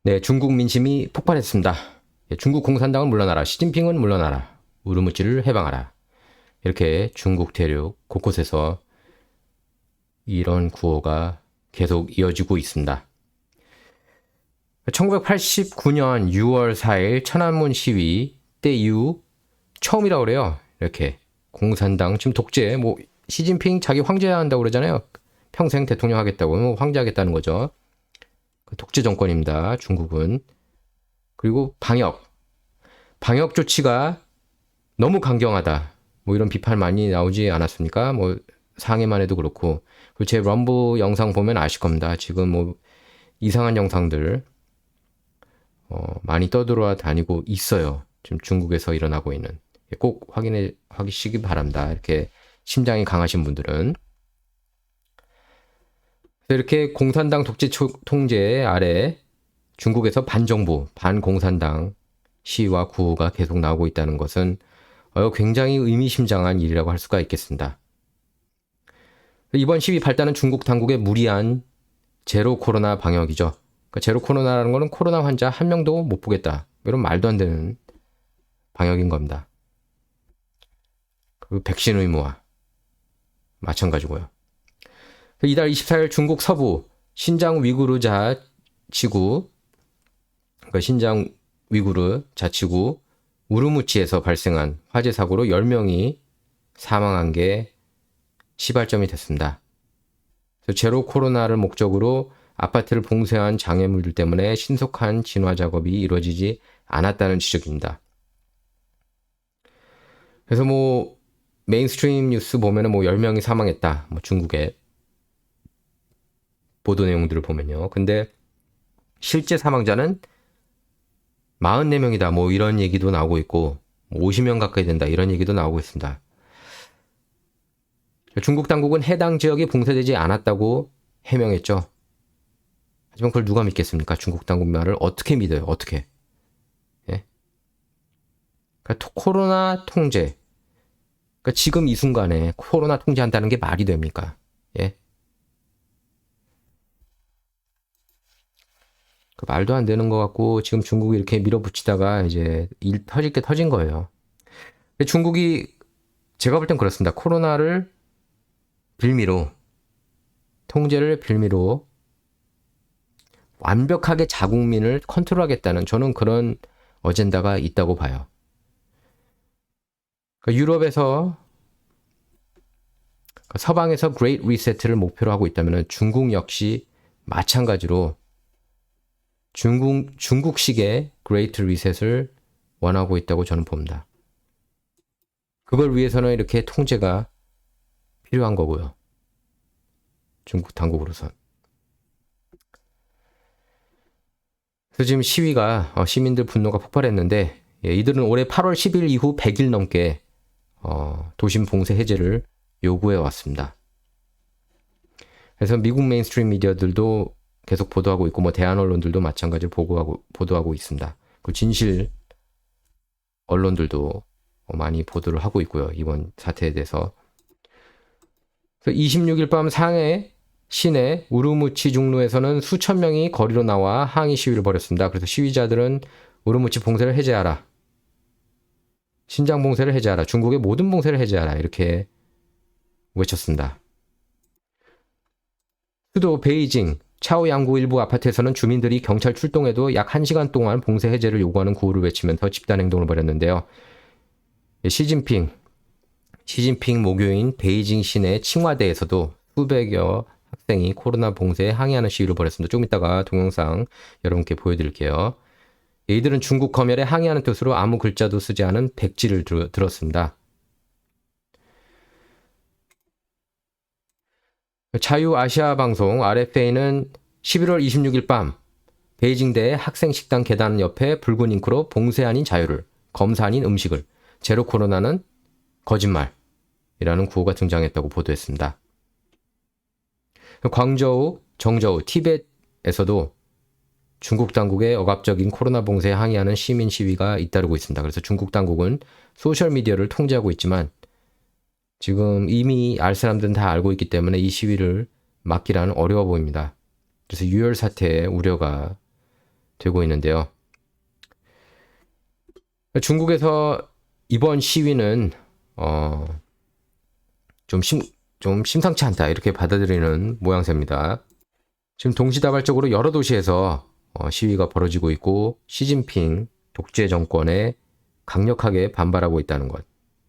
네, 중국 민심이 폭발했습니다. 예, 중국 공산당은 물러나라, 시진핑은 물러나라, 우르무치를 해방하라. 이렇게 중국 대륙 곳곳에서 이런 구호가 계속 이어지고 있습니다. 1989년 6월 4일 천안문 시위 때 이후 처음이라고 그래요. 이렇게 공산당 지금 독재, 뭐 시진핑 자기 황제해야 한다고 그러잖아요. 평생 대통령 하겠다고, 뭐 황제하겠다는 거죠. 독재 정권입니다. 중국은. 그리고 방역 조치가 너무 강경하다. 뭐 이런 비판 많이 나오지 않았습니까? 뭐 상해만 해도 그렇고. 그리고 제 럼브 영상 보면 아실 겁니다. 지금 뭐 이상한 영상들 많이 떠들어 다니고 있어요. 지금 중국에서 일어나고 있는. 꼭 확인해 하시기 바랍니다. 이렇게 심장이 강하신 분들은. 이렇게 공산당 독재 통제 아래 중국에서 반정부, 반공산당 시위와 구호가 계속 나오고 있다는 것은 굉장히 의미심장한 일이라고 할 수가 있겠습니다. 이번 시위 발단은 중국 당국의 무리한 제로 코로나 방역이죠. 그러니까 제로 코로나라는 것은 코로나 환자 한 명도 못 보겠다. 이런 말도 안 되는 방역인 겁니다. 그 백신 의무화 마찬가지고요. 이달 24일 중국 서부 신장 위구르 자치구, 그러니까 신장 위구르 자치구 우르무치에서 발생한 화재 사고로 10명이 사망한 게 시발점이 됐습니다. 제로 코로나를 목적으로 아파트를 봉쇄한 장애물들 때문에 신속한 진화 작업이 이루어지지 않았다는 지적입니다. 그래서 뭐 메인스트림 뉴스 보면은 뭐 10명이 사망했다. 뭐 중국의 보도 내용들을 보면요. 근데 실제 사망자는 44명이다. 뭐 이런 얘기도 나오고 있고 50명 가까이 된다. 이런 얘기도 나오고 있습니다. 중국 당국은 해당 지역이 봉쇄되지 않았다고 해명했죠. 하지만 그걸 누가 믿겠습니까? 중국 당국 말을 어떻게 믿어요? 어떻게? 예? 그러니까 코로나 통제. 그러니까 지금 이 순간에 코로나 통제한다는 게 말이 됩니까? 예? 그 말도 안 되는 것 같고 지금 중국이 이렇게 밀어붙이다가 이제 일 터질 게 터진 거예요. 중국이 제가 볼 땐 그렇습니다. 코로나를 빌미로 통제를 빌미로 완벽하게 자국민을 컨트롤하겠다는 저는 그런 어젠다가 있다고 봐요. 유럽에서 서방에서 그레이트 리세트를 목표로 하고 있다면 중국 역시 마찬가지로 중국식의 그레이트 리셋을 원하고 있다고 저는 봅니다. 그걸 위해서는 이렇게 통제가 필요한 거고요. 중국 당국으로선. 그래서 지금 시위가 시민들 분노가 폭발했는데 이들은 올해 8월 10일 이후 100일 넘게 도심 봉쇄 해제를 요구해 왔습니다. 그래서 미국 메인스트림 미디어들도 계속 보도하고 있고 뭐 대한 언론들도 마찬가지로 보도하고 있습니다. 그 진실 언론들도 많이 보도를 하고 있고요. 이번 사태에 대해서. 26일 밤 상해 시내 우르무치 중로에서는 수천 명이 거리로 나와 항의 시위를 벌였습니다. 그래서 시위자들은 우르무치 봉쇄를 해제하라. 신장 봉쇄를 해제하라. 중국의 모든 봉쇄를 해제하라. 이렇게 외쳤습니다. 수도 베이징 차오양구 일부 아파트에서는 주민들이 경찰 출동에도 약 1시간 동안 봉쇄 해제를 요구하는 구호를 외치면서 집단 행동을 벌였는데요. 시진핑 모교인 베이징 시내 칭화대에서도 수백여 학생이 코로나 봉쇄에 항의하는 시위를 벌였습니다. 조금 이따가 동영상 여러분께 보여드릴게요. 이들은 중국 검열에 항의하는 뜻으로 아무 글자도 쓰지 않은 백지를 들었습니다. 자유아시아 방송 RFA는 11월 26일 밤 베이징대 학생식당 계단 옆에 붉은 잉크로 봉쇄 아닌 자유를, 검사 아닌 음식을, 제로 코로나는 거짓말이라는 구호가 등장했다고 보도했습니다. 광저우, 정저우, 티벳에서도 중국 당국의 억압적인 코로나 봉쇄에 항의하는 시민 시위가 잇따르고 있습니다. 그래서 중국 당국은 소셜미디어를 통제하고 있지만 지금 이미 알 사람들은 다 알고 있기 때문에 이 시위를 막기라는 어려워 보입니다. 그래서 유혈 사태의 우려가 되고 있는데요. 중국에서 이번 시위는 좀 심상치 않다 이렇게 받아들이는 모양새입니다. 지금 동시다발적으로 여러 도시에서 시위가 벌어지고 있고 시진핑 독재 정권에 강력하게 반발하고 있다는 것,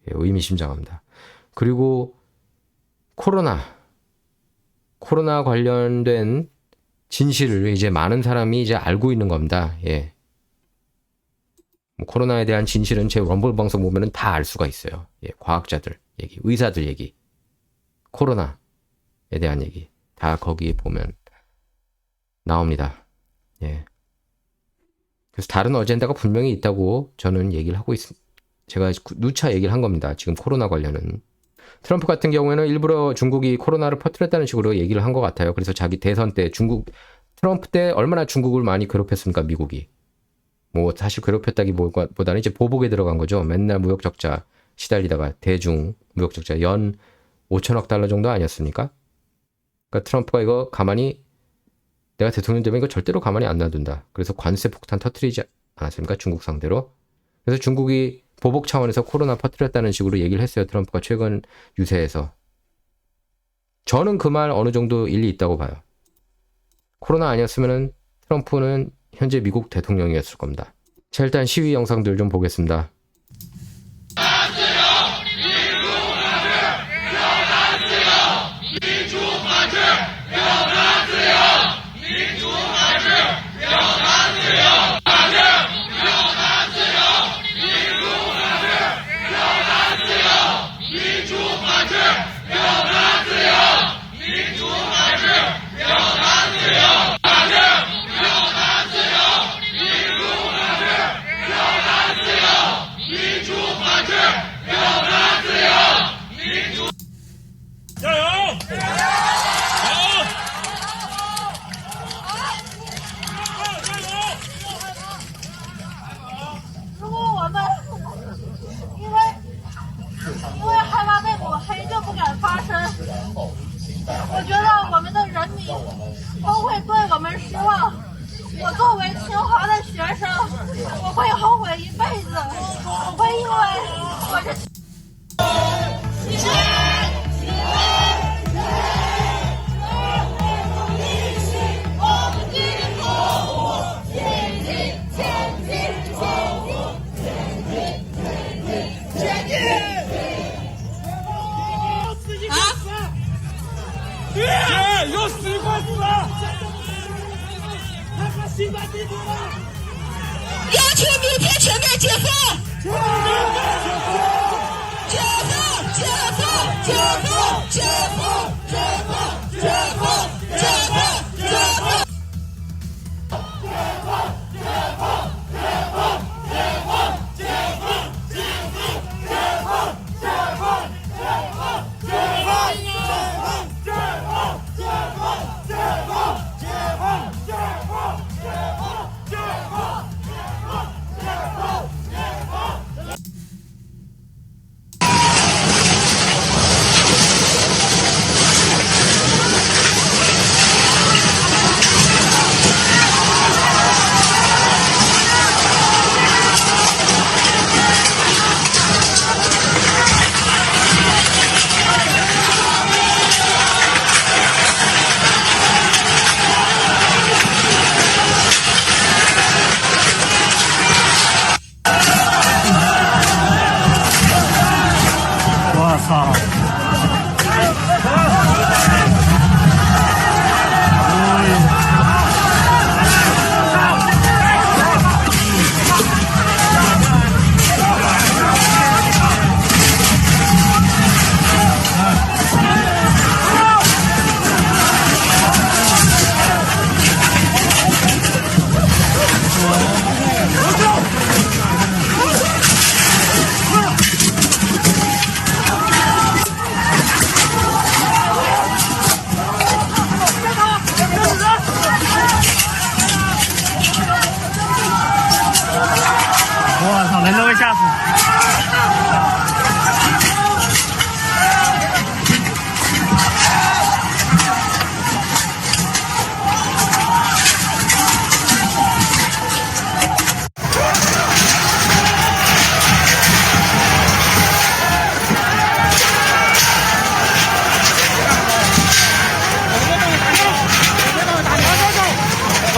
의미심장합니다. 그리고 코로나 관련된 진실을 이제 많은 사람이 이제 알고 있는 겁니다. 예. 뭐 코로나에 대한 진실은 제 럼블 방송 보면은 다 알 수가 있어요. 예, 과학자들 얘기, 의사들 얘기, 코로나에 대한 얘기 다 거기 보면 나옵니다. 예. 그래서 다른 어젠다가 분명히 있다고 저는 얘기를 하고 있습니다. 제가 누차 얘기를 한 겁니다. 지금 코로나 관련은. 트럼프 같은 경우에는 일부러 중국이 코로나를 퍼뜨렸다는 식으로 얘기를 한 것 같아요. 그래서 자기 대선 때 트럼프 때 얼마나 중국을 많이 괴롭혔습니까, 미국이. 뭐 사실 괴롭혔다기보다는 이제 보복에 들어간 거죠. 맨날 무역 적자 시달리다가 대중 무역 적자 연 5천억 달러 정도 아니었습니까? 그러니까 트럼프가 이거 가만히 내가 대통령 되면 이거 절대로 가만히 안 놔둔다. 그래서 관세 폭탄 터뜨리지 않았습니까? 중국 상대로. 그래서 중국이 보복 차원에서 코로나 퍼뜨렸다는 식으로 얘기를 했어요. 트럼프가 최근 유세에서. 저는 그 말 어느 정도 일리 있다고 봐요. 코로나 아니었으면은 트럼프는 현재 미국 대통령이었을 겁니다. 자, 일단 시위 영상들 좀 보겠습니다.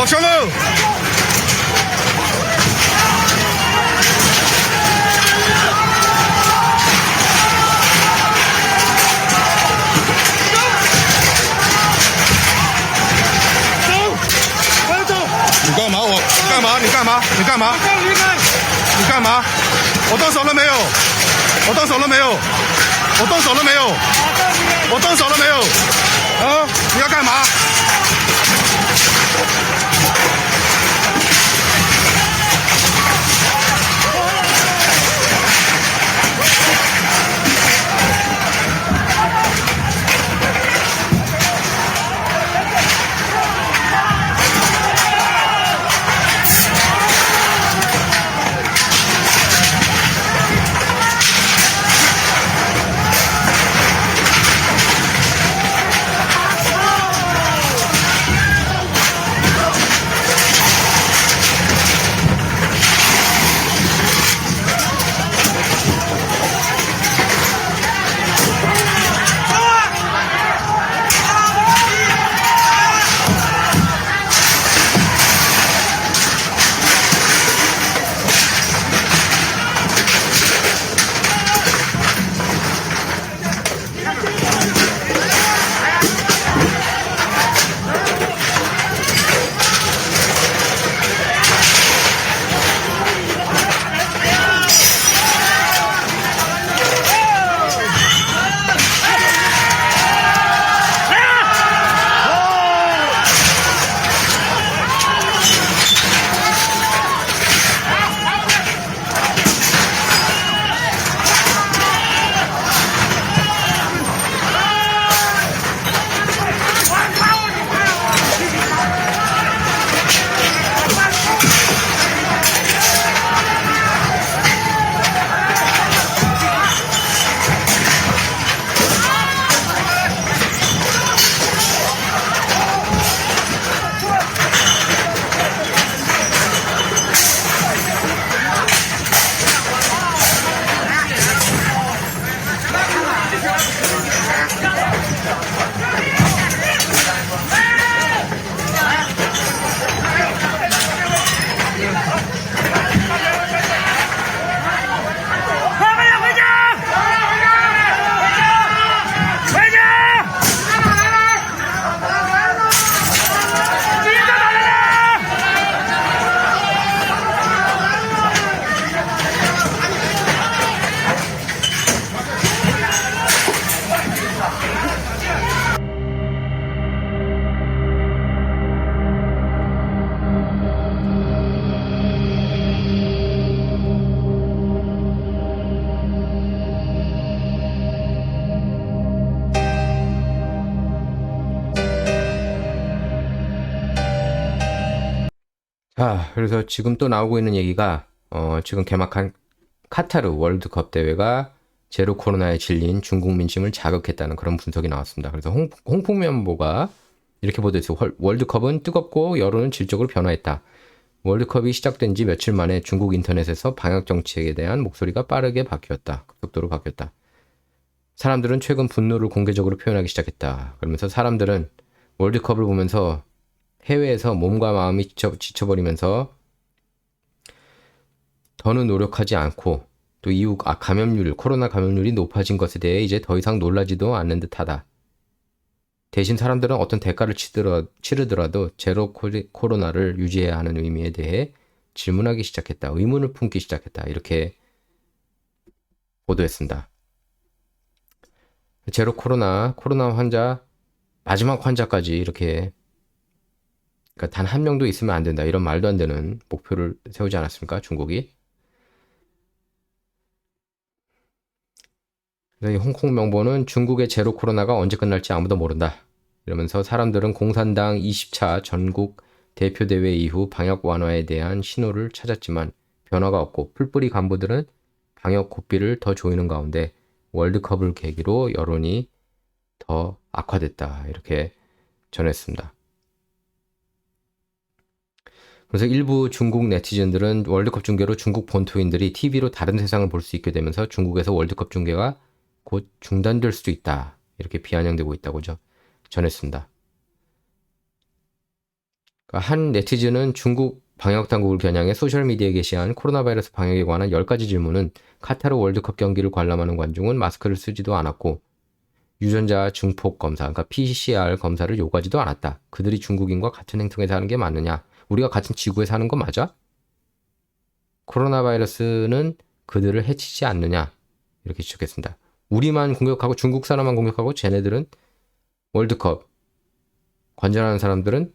好凶哦！你干嘛？你干嘛？你干嘛？你干嘛？你干嘛？我动手了没有？我动手了没有？我动手了没有？我动手了没有？啊！你要干嘛？자, 그래서 지금 또 나오고 있는 얘기가 지금 개막한 카타르 월드컵 대회가 제로 코로나에 질린 중국 민심을 자극했다는 그런 분석이 나왔습니다. 그래서 홍풍면보가 이렇게 보도했어요. 월드컵은 뜨겁고 여론은 질적으로 변화했다. 월드컵이 시작된 지 며칠 만에 중국 인터넷에서 방역 정책에 대한 목소리가 빠르게 바뀌었다. 급속도로 바뀌었다. 사람들은 최근 분노를 공개적으로 표현하기 시작했다. 그러면서 사람들은 월드컵을 보면서 해외에서 몸과 마음이 지쳐버리면서 더는 노력하지 않고 또 이후 코로나 감염률이 높아진 것에 대해 이제 더 이상 놀라지도 않는 듯하다. 대신 사람들은 어떤 대가를 치르더라도 제로 코로나를 유지해야 하는 의미에 대해 질문하기 시작했다. 의문을 품기 시작했다. 이렇게 보도했습니다. 제로 코로나 환자, 마지막 환자까지 이렇게 그러니까 단 한 명도 있으면 안 된다. 이런 말도 안 되는 목표를 세우지 않았습니까? 중국이. 이 홍콩 명보는 중국의 제로 코로나가 언제 끝날지 아무도 모른다. 이러면서 사람들은 공산당 20차 전국 대표대회 이후 방역 완화에 대한 신호를 찾았지만 변화가 없고 풀뿌리 간부들은 방역 고삐를 더 조이는 가운데 월드컵을 계기로 여론이 더 악화됐다. 이렇게 전했습니다. 그래서 일부 중국 네티즌들은 월드컵 중계로 중국 본토인들이 TV로 다른 세상을 볼 수 있게 되면서 중국에서 월드컵 중계가 곧 중단될 수도 있다. 이렇게 비아냥되고 있다고 전했습니다. 그러니까 한 네티즌은 중국 방역당국을 겨냥해 소셜미디어에 게시한 코로나 바이러스 방역에 관한 10가지 질문은 카타르 월드컵 경기를 관람하는 관중은 마스크를 쓰지도 않았고 유전자 증폭 검사, 그러니까 PCR 검사를 요구하지도 않았다. 그들이 중국인과 같은 행성에 사는 게 맞느냐? 우리가 같은 지구에 사는 거 맞아? 코로나 바이러스는 그들을 해치지 않느냐? 이렇게 지적했습니다. 우리만 공격하고 중국 사람만 공격하고 쟤네들은 월드컵 관전하는 사람들은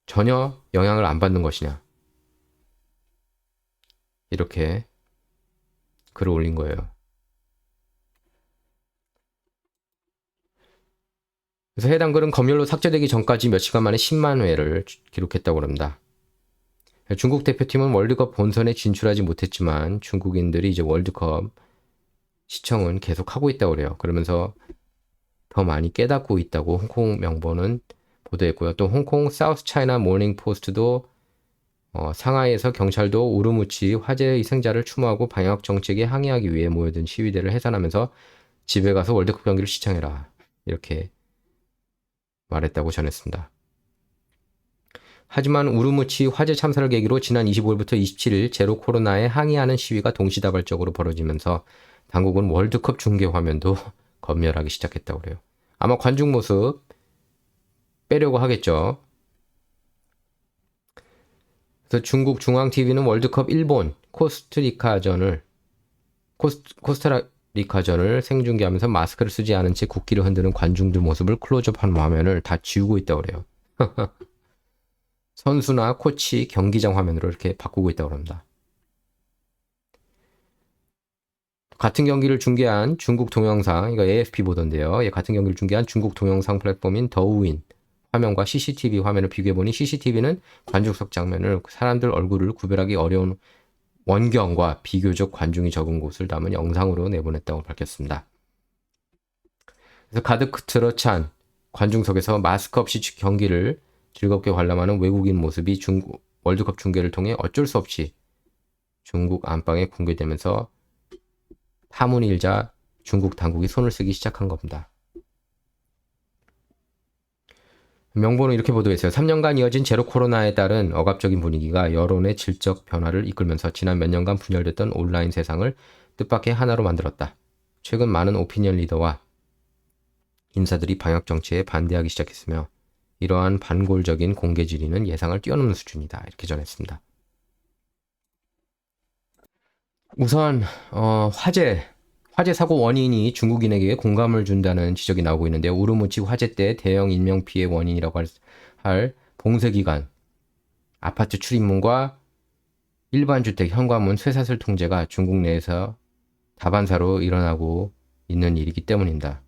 전혀 영향을 안 받는 것이냐? 이렇게 글을 올린 거예요. 그래서 해당 글은 검열로 삭제되기 전까지 몇 시간 만에 10만 회를 기록했다고 합니다. 중국 대표팀은 월드컵 본선에 진출하지 못했지만 중국인들이 이제 월드컵 시청은 계속 하고 있다고 그래요. 그러면서 더 많이 깨닫고 있다고 홍콩 명보는 보도했고요. 또 홍콩 사우스 차이나 모닝 포스트도 상하이에서 경찰도 우르무치 화재 희생자를 추모하고 방역 정책에 항의하기 위해 모여든 시위대를 해산하면서 집에 가서 월드컵 경기를 시청해라. 이렇게 말했다고 전했습니다. 하지만 우르무치 화재 참사를 계기로 지난 25일부터 27일 제로 코로나에 항의하는 시위가 동시다발적으로 벌어지면서 당국은 월드컵 중계 화면도 검열하기 시작했다고 그래요. 아마 관중 모습 빼려고 하겠죠. 그래서 중국 중앙TV는 월드컵 일본 코스타리카전을 생중계하면서 마스크를 쓰지 않은 채 국기를 흔드는 관중들 모습을 클로즈업한 화면을 다 지우고 있다고 그래요. 선수나 코치 경기장 화면으로 이렇게 바꾸고 있다고 합니다. 같은 경기를 중계한 중국 동영상, 이거 AFP 보던데요. 같은 경기를 중계한 중국 동영상 플랫폼인 더우윈 화면과 CCTV 화면을 비교해보니 CCTV는 관중석 장면을 사람들 얼굴을 구별하기 어려운 원경과 비교적 관중이 적은 곳을 담은 영상으로 내보냈다고 밝혔습니다. 그래서 가득 틀어찬 관중석에서 마스크 없이 경기를 즐겁게 관람하는 외국인 모습이 중국 월드컵 중계를 통해 어쩔 수 없이 중국 안방에 공개되면서 파문이 일자 중국 당국이 손을 쓰기 시작한 겁니다. 명보는 이렇게 보도했어요. 3년간 이어진 제로 코로나에 따른 억압적인 분위기가 여론의 질적 변화를 이끌면서 지난 몇 년간 분열됐던 온라인 세상을 뜻밖의 하나로 만들었다. 최근 많은 오피니언 리더와 인사들이 방역 정치에 반대하기 시작했으며 이러한 반골적인 공개 질의는 예상을 뛰어넘는 수준이다. 이렇게 전했습니다. 우선 화재 사고 원인이 중국인에게 공감을 준다는 지적이 나오고 있는데요. 우르무치 화재 때 대형 인명피해 원인이라고 할 봉쇄기간, 아파트 출입문과 일반 주택 현관문 쇠사슬 통제가 중국 내에서 다반사로 일어나고 있는 일이기 때문입니다.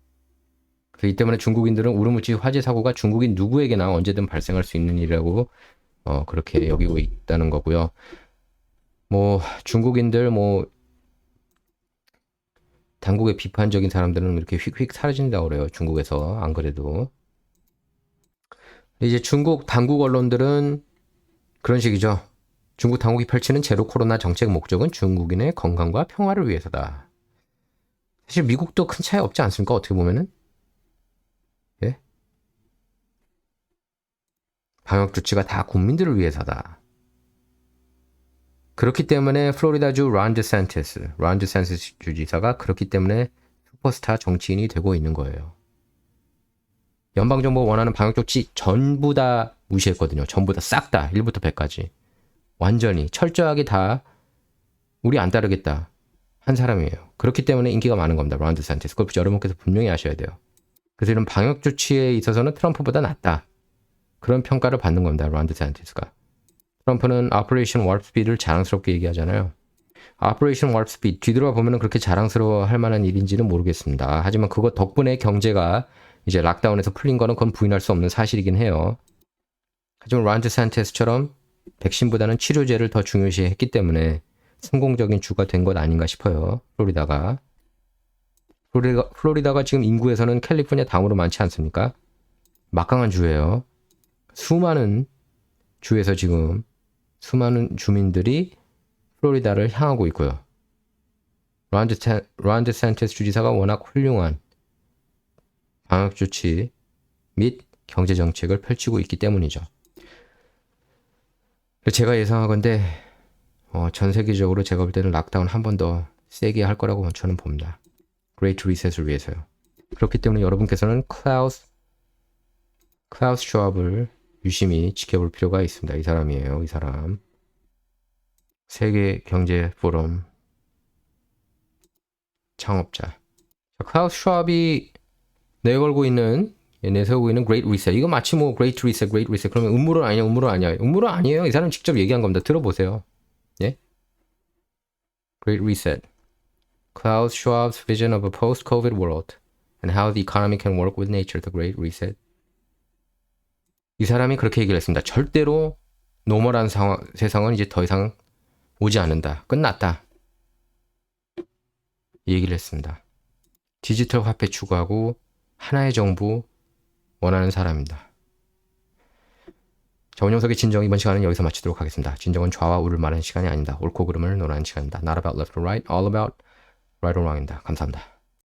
그렇기 때문에 중국인들은 우르무치 화재 사고가 중국인 누구에게나 언제든 발생할 수 있는 일이라고 그렇게 여기고 있다는 거고요. 중국인들 당국의 비판적인 사람들은 이렇게 휙휙 사라진다고 그래요. 중국에서 안 그래도. 이제 중국 당국 언론들은 그런 식이죠. 중국 당국이 펼치는 제로 코로나 정책 목적은 중국인의 건강과 평화를 위해서다. 사실 미국도 큰 차이 없지 않습니까? 어떻게 보면은. 예? 방역 조치가 다 국민들을 위해서다. 그렇기 때문에 플로리다주 론 데산티스 주지사가 그렇기 때문에 슈퍼스타 정치인이 되고 있는 거예요. 연방정부가 원하는 방역 조치 전부 다 무시했거든요. 전부 다 싹 다 1부터 100까지. 완전히 철저하게 다 우리 안 따르겠다 한 사람이에요. 그렇기 때문에 인기가 많은 겁니다. 론 데산티스. 그걸 여러분께서 분명히 아셔야 돼요. 그래서 이런 방역 조치에 있어서는 트럼프보다 낫다. 그런 평가를 받는 겁니다. 론 데산티스가. 트럼프는 오퍼레이션 워프 스피드를 자랑스럽게 얘기하잖아요. 오퍼레이션 워프 스피드 뒤돌아 보면 그렇게 자랑스러워할 만한 일인지는 모르겠습니다. 하지만 그거 덕분에 경제가 이제 락다운에서 풀린 거는 그건 부인할 수 없는 사실이긴 해요. 하지만 론 데산티스처럼 백신보다는 치료제를 더 중요시했기 때문에 성공적인 주가 된 것 아닌가 싶어요. 플로리다가 지금 인구에서는 캘리포니아 다음으로 많지 않습니까? 막강한 주예요. 수많은 주에서 지금 수많은 주민들이 플로리다를 향하고 있고요. 론 데산티스 주지사가 워낙 훌륭한 방역 조치 및 경제 정책을 펼치고 있기 때문이죠. 제가 예상하건대 전 세계적으로 제가 볼 때는 락다운 한 번 더 세게 할 거라고 저는 봅니다. Great Reset을 위해서요. 그렇기 때문에 여러분께서는 클라우스 슈왑을 유심히 지켜볼 필요가 있습니다. 이 사람이에요. 이 사람. 세계 경제 포럼 창업자. 클라우스 슈왑이 내세우고 있는 Great Reset. 이거 마치 뭐 Great Reset. 그러면 음모론 아니냐? 음모론 아니에요. 이 사람 직접 얘기한 겁니다. 들어보세요. 예? Great Reset. Klaus Schwab's vision of a post-COVID world and how the economy can work with nature. The Great Reset. 이 사람이 그렇게 얘기를 했습니다. 절대로 노멀한 세상은 이제 더 이상 오지 않는다. 끝났다. 이 얘기를 했습니다. 디지털 화폐 추구하고 하나의 정부 원하는 사람입니다. 자, 원영석의 진정 이번 시간은 여기서 마치도록 하겠습니다. 진정은 좌와 우를 말하는 시간이 아닙니다. 옳고 그름을 논하는 시간입니다. Not about left or right, all about right or wrong입니다. 감사합니다.